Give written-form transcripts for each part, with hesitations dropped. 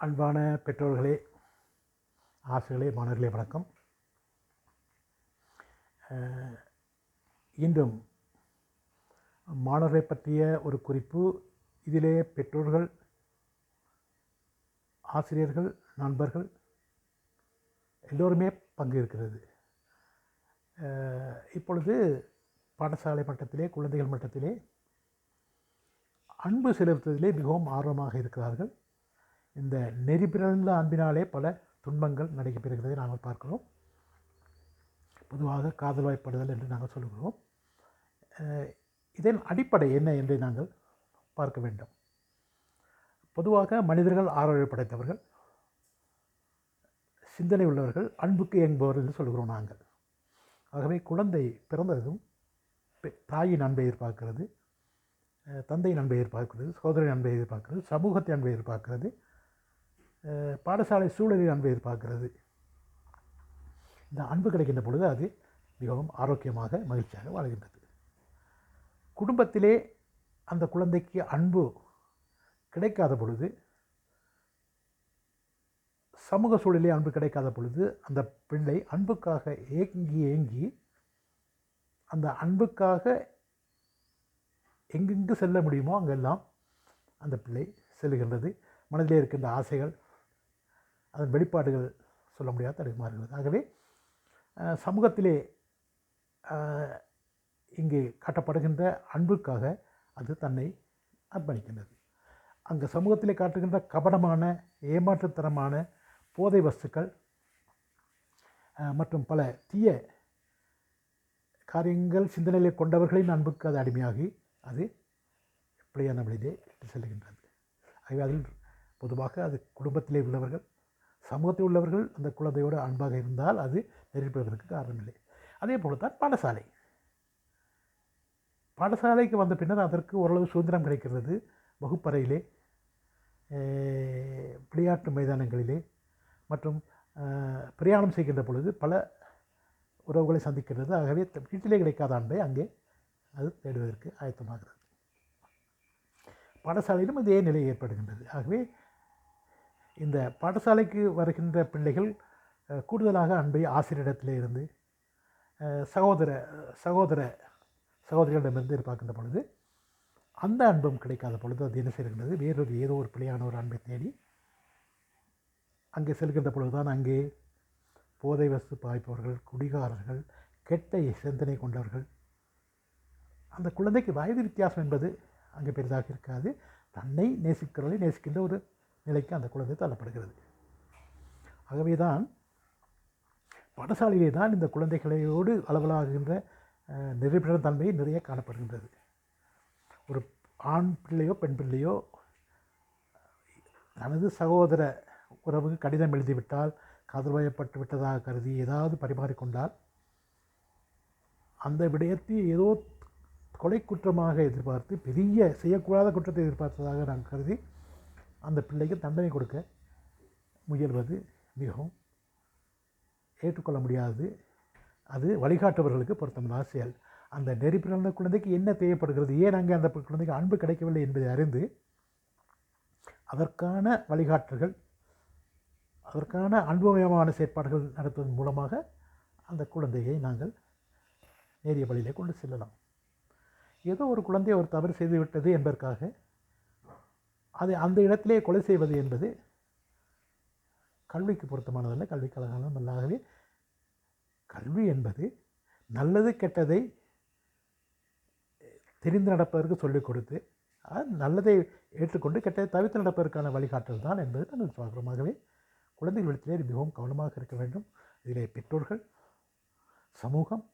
அன்பான பெற்றோர்களே, ஆசிரியர்களே, மாணவர்களே வணக்கம். இன்றும் மாணவர்களை பற்றிய ஒரு குறிப்பு. இதிலே பெற்றோர்கள், ஆசிரியர்கள், நண்பர்கள் எல்லோருமே பங்கு இருக்கிறது. இப்பொழுது பாடசாலை மட்டத்திலே, குழந்தைகள் மட்டத்திலே அன்பு செலுத்துவதிலே மிகவும் ஆர்வமாக இருக்கிறார்கள். இந்த நெறிபிறந்த அன்பினாலே பல துன்பங்கள் நடைபெறுகிறதை நாங்கள் பார்க்கிறோம். பொதுவாக காதல் வாய்ப்படுதல் என்று நாங்கள் சொல்கிறோம். இதன் அடிப்படை என்ன என்று நாங்கள் பார்க்க வேண்டும். பொதுவாக மனிதர்கள் ஆரோக்கிய படைத்தவர்கள், சிந்தனை உள்ளவர்கள், அன்புக்கு இயங்குபவர்கள் என்று சொல்கிறோம் நாங்கள். ஆகவே குழந்தை பிறந்ததும் தாயின் அன்பை எதிர்பார்க்கிறது, தந்தையின் அன்பை எதிர்பார்க்கிறது, சகோதரின் அன்பை எதிர்பார்க்கிறது, சமூகத்தின் அன்பை எதிர்பார்க்கிறது, பாடசாலை சூழலில் அன்பை எதிர்பார்க்கிறது. இந்த அன்பு கிடைக்கின்ற பொழுது அது மிகவும் ஆரோக்கியமாக, மகிழ்ச்சியாக வாழ்கின்றது. குடும்பத்திலே அந்த குழந்தைக்கு அன்பு கிடைக்காத பொழுது, சமூக சூழலிலே அன்பு கிடைக்காத பொழுது, அந்த பிள்ளை அன்புக்காக ஏங்கி அந்த அன்புக்காக எங்கெங்கு செல்ல முடியுமோ அங்கெல்லாம் அந்த பிள்ளை செல்கின்றது. மனதிலே இருக்கின்ற ஆசைகள், அதன் வெளிப்பாடுகள் சொல்ல முடியாத தடுமாறுகிறது. ஆகவே சமூகத்திலே இங்கே காட்டப்படுகின்ற அன்புக்காக அது தன்னை அர்ப்பணிக்கின்றது. அங்கே சமூகத்திலே காட்டுகின்ற கபடமான, ஏமாற்றுத்தனமான போதை வஸ்துக்கள் மற்றும் பல தீய காரியங்கள் சிந்தனையிலே கொண்டவர்களின் அன்புக்கு அது அடிமையாகி அது பிழையான வழியிலே இட்டு செல்கின்றது. ஆகவே அதில் பொதுவாக அது குடும்பத்திலே உள்ளவர்கள், சமூகத்தில் உள்ளவர்கள் அந்த குழந்தையோடு அன்பாக இருந்தால் அது நெறிப்படுவதற்கு காரணமில்லை. அதே போல தான் பாடசாலைக்கு வந்த பின்னர் அதற்கு ஓரளவு சுதந்திரம் கிடைக்கிறது. வகுப்பறையிலே, விளையாட்டு மைதானங்களிலே மற்றும் பிரயாணம் செய்கின்ற பொழுது பல உறவுகளை சந்திக்கிறது. ஆகவே வீட்டிலே கிடைக்காத அன்பை அங்கே அது தேடுவதற்கு ஆயத்தமாகிறது. பாடசாலையிலும் இதே நிலை ஏற்படுகின்றது. ஆகவே இந்த பாடசாலைக்கு வருகின்ற பிள்ளைகள் கூடுதலாக அன்பை ஆசிரியரிடத்திலே இருந்து, சகோதரிகளிடமிருந்து எதிர்பார்க்கின்ற பொழுது அந்த அன்பும் கிடைக்காத பொழுது அது என்ன செய்கின்றது, ஏதோ ஒரு பிள்ளையான ஒரு அன்பை தேடி அங்கே செல்கின்ற பொழுதுதான் அங்கே போதை வஸ்து பாய்ப்பவர்கள், குடிகாரர்கள், கெட்ட சிந்தனை கொண்டவர்கள். அந்த குழந்தைக்கு வயது வித்தியாசம் என்பது அங்கே பெரிதாக இருக்காது. தன்னை நேசிக்கிறவர்களை நேசிக்கின்ற ஒரு நிலைக்கு அந்த குழந்தை தள்ளப்படுகிறது. ஆகவே தான் பாடசாலையிலே தான் இந்த குழந்தைகளோடு அளவலாகின்ற நெறிப்பிட தன்மை நிறைய காணப்படுகின்றது. ஒரு ஆண் பிள்ளையோ பெண் பிள்ளையோ தனது சகோதர உறவுக்கு கடிதம் எழுதிவிட்டால், காதல் வயப்பட்டு விட்டதாக கருதி ஏதாவது பரிமாறிக்கொண்டால் அந்த விடயத்தை ஏதோ கொலை குற்றமாக எதிர்பார்த்து, பெரிய செய்யக்கூடாத குற்றத்தை எதிர்பார்த்ததாக நான் கருதி அந்த பிள்ளைக்கு தண்டனை கொடுக்க முயல்வது மிகவும் ஏற்றுக்கொள்ள முடியாது. அது வழிகாட்டுபவர்களுக்கு பொருத்தமான செயல். அந்த நெறி பிறந்த குழந்தைக்கு என்ன தேவைப்படுகிறது, ஏன் அங்கே அந்த குழந்தைக்கு அன்பு கிடைக்கவில்லை என்பதை அறிந்து அதற்கான வழிகாட்டுகள், அதற்கான அன்புமயமான செயற்பாடுகள் நடத்துவதன் மூலமாக அந்த குழந்தையை நாங்கள் நேரிய வழியிலே கொண்டு செல்லலாம். ஏதோ ஒரு குழந்தை ஒரு தவறு செய்து விட்டது என்பதற்காக அதை அந்த இடத்திலே கொலை செய்வது என்பது கல்விக்கு பொருத்தமானதல்ல, கல்விக்கு அழகானதும். ஆகவே கல்வி என்பது நல்லது கெட்டதை தெரிந்து நடப்பதற்கு சொல்லிக் கொடுத்து, நல்லதை ஏற்றுக்கொண்டு கெட்டதை தவிர்த்து நடப்பதற்கான வழிகாட்டல் தான் என்பது நாங்கள் பார்க்கிறோம். ஆகவே குழந்தைகள் விடத்திலே மிகவும் கவனமாக இருக்க வேண்டும். இதிலே பெற்றோர்கள், சமூகம்,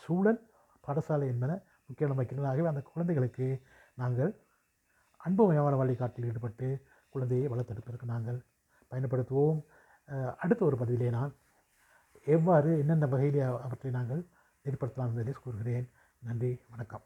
சூழல், பாடசாலை என்பன முக்கியம் வைக்கின்றன. ஆகவே அந்த குழந்தைகளுக்கு நாங்கள் அன்புமயமான வழிகாட்டில் ஈடுபட்டு குழந்தையை வளர்த்தெடுப்பதற்கு நாங்கள் பயன்படுத்துவோம். அடுத்த ஒரு பதிவிலே நான் எவ்வாறு என்னென்ன வகையிலே அவற்றை நாங்கள் ஏற்படுத்தலாம் என்பதை கூறுகிறேன். நன்றி, வணக்கம்.